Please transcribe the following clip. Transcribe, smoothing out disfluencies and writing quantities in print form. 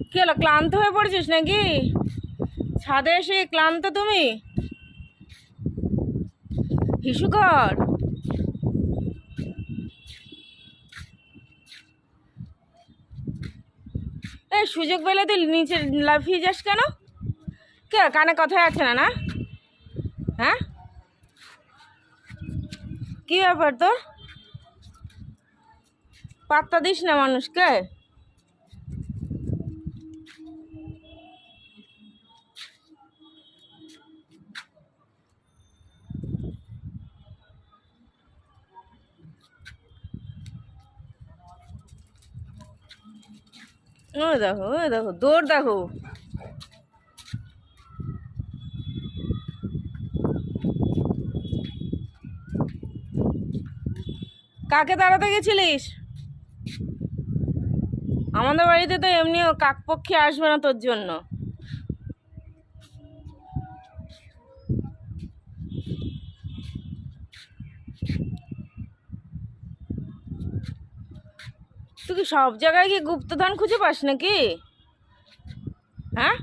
কি হলো, ক্লান্ত হয়ে পড়েছিস নাকি? ছাদে এসে ক্লান্ত তুমি? হিসু কর। এই সুযোগ পেলে তুই নিচে লাফিয়ে যাস কেন? কে কানে কথাই আছে না? না, হ্যাঁ, কি ব্যাপার তোর? পাত্তা দিস না মানুষকে। ও দেখো, ও দেখো, দৌড় দেখো। কাকে তাড়াতে গেছিলিস? আমাদের বাড়িতে তো এমনিও কাকপক্ষী আসবে না তোর জন্য। তুই কি সব জায়গায় কি গুপ্তধন খুঁজে পাস নাকি? হ্যাঁ,